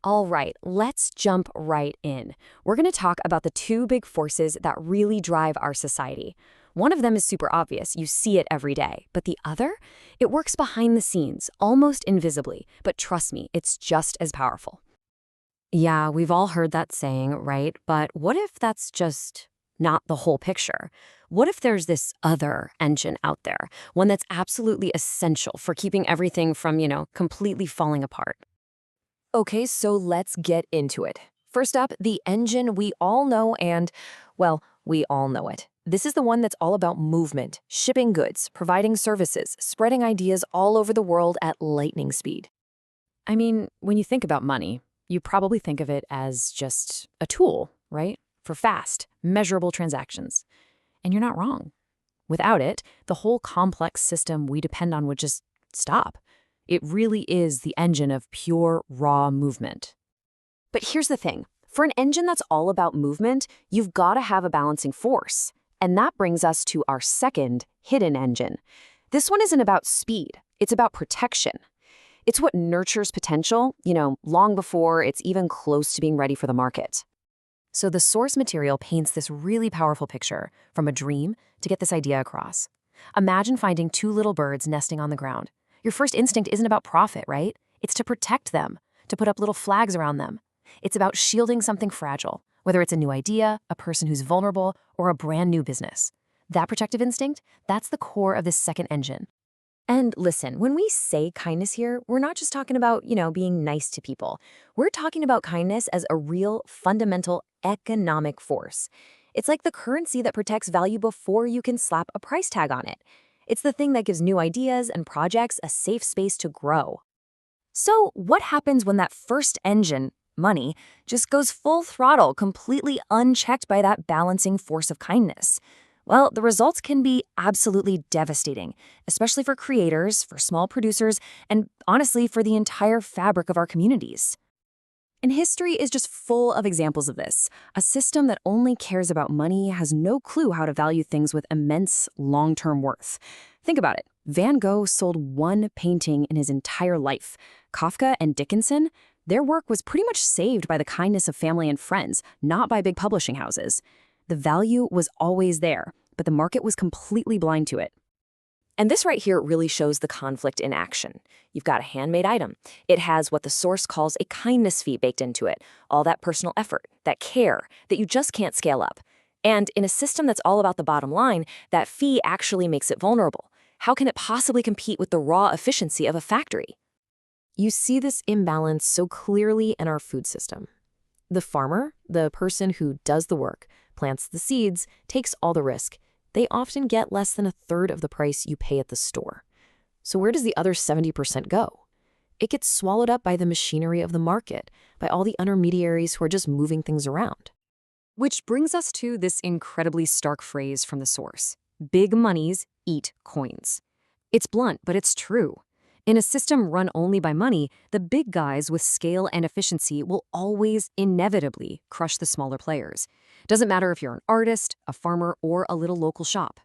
All right, let's jump right in. We're going to talk about the two big forces that really drive our society. One of them is super obvious, you see it every day. But the other? It works behind the scenes, almost invisibly. But trust me, it's just as powerful. Yeah, we've all heard that saying, right? But what if that's just not the whole picture? What if there's this other engine out there, one that's absolutely essential for keeping everything from, completely falling apart? Okay, so let's get into it. First up, the engine we all know and, well, we all know it. This is the one that's all about movement, shipping goods, providing services, spreading ideas all over the world at lightning speed. I mean, when you think about money, you probably think of it as just a tool, right? For fast, measurable transactions. And you're not wrong. Without it, the whole complex system we depend on would just stop. It really is the engine of pure, raw movement. But here's the thing. For an engine that's all about movement, you've got to have a balancing force. And that brings us to our second, hidden engine. This one isn't about speed. It's about protection. It's what nurtures potential, long before it's even close to being ready for the market. So the source material paints this really powerful picture from a dream to get this idea across. Imagine finding two little birds nesting on the ground. Your first instinct isn't about profit, right? It's to protect them, to put up little flags around them. It's about shielding something fragile, whether it's a new idea, a person who's vulnerable, or a brand new business. That protective instinct, that's the core of this second engine. And listen, when we say kindness here, we're not just talking about, being nice to people. We're talking about kindness as a real, fundamental economic force. It's like the currency that protects value before you can slap a price tag on it. It's the thing that gives new ideas and projects a safe space to grow. So what happens when that first engine, money, just goes full throttle, completely unchecked by that balancing force of kindness? Well, the results can be absolutely devastating, especially for creators, for small producers, and honestly, for the entire fabric of our communities. And history is just full of examples of this. A system that only cares about money has no clue how to value things with immense long-term worth. Think about it. Van Gogh sold one painting in his entire life. Kafka and Dickinson, their work was pretty much saved by the kindness of family and friends, not by big publishing houses. The value was always there, but the market was completely blind to it. And this right here really shows the conflict in action. You've got a handmade item. It has what the source calls a kindness fee baked into it, all that personal effort, that care, that you just can't scale up. And in a system that's all about the bottom line, that fee actually makes it vulnerable. How can it possibly compete with the raw efficiency of a factory? You see this imbalance so clearly in our food system. The farmer, the person who does the work, plants the seeds, takes all the risk. They often get less than a third of the price you pay at the store. So where does the other 70% go? It gets swallowed up by the machinery of the market, by all the intermediaries who are just moving things around. Which brings us to this incredibly stark phrase from the source. Big monies eat coins. It's blunt, but it's true. In a system run only by money, the big guys with scale and efficiency will always inevitably crush the smaller players. Doesn't matter if you're an artist, a farmer, or a little local shop.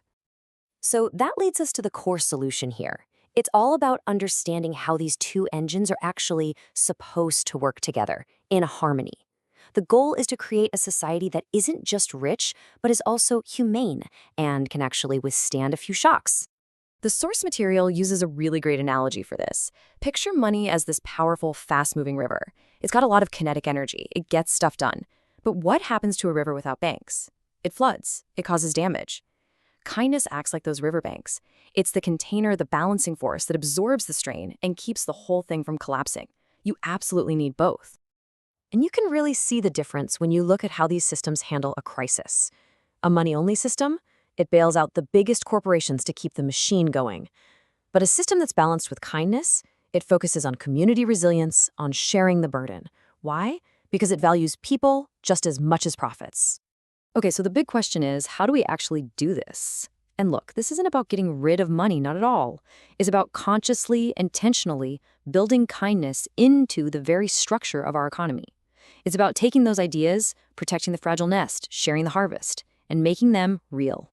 So that leads us to the core solution here. It's all about understanding how these two engines are actually supposed to work together in harmony. The goal is to create a society that isn't just rich, but is also humane and can actually withstand a few shocks. The source material uses a really great analogy for this. Picture money as this powerful, fast-moving river. It's got a lot of kinetic energy. It gets stuff done. But what happens to a river without banks? It floods. It causes damage. Kindness acts like those riverbanks. It's the container, the balancing force that absorbs the strain and keeps the whole thing from collapsing. You absolutely need both. And you can really see the difference when you look at how these systems handle a crisis. A money-only system? It bails out the biggest corporations to keep the machine going. But a system that's balanced with kindness, it focuses on community resilience, on sharing the burden. Why? Because it values people just as much as profits. Okay, so the big question is, how do we actually do this? And look, this isn't about getting rid of money, not at all. It's about consciously, intentionally building kindness into the very structure of our economy. It's about taking those ideas, protecting the fragile nest, sharing the harvest, and making them real.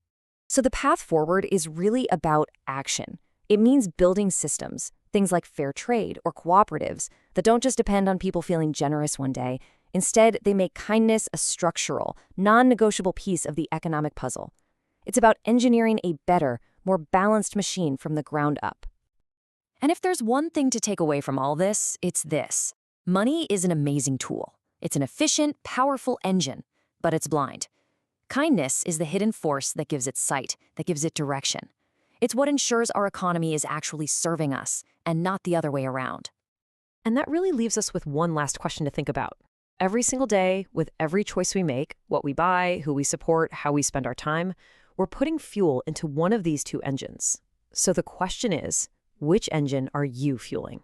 So the path forward is really about action. It means building systems, Things like fair trade or cooperatives that don't just depend on people feeling generous one day. Instead, they make kindness a structural, non-negotiable piece of the economic puzzle. It's about engineering a better, more balanced machine from the ground up. And if there's one thing to take away from all this, it's this. Money is an amazing tool. It's an efficient, powerful engine, but it's blind. Kindness is the hidden force that gives it sight, that gives it direction. It's what ensures our economy is actually serving us, and not the other way around. And that really leaves us with one last question to think about. Every single day, with every choice we make, what we buy, who we support, how we spend our time, we're putting fuel into one of these two engines. So the question is, which engine are you fueling?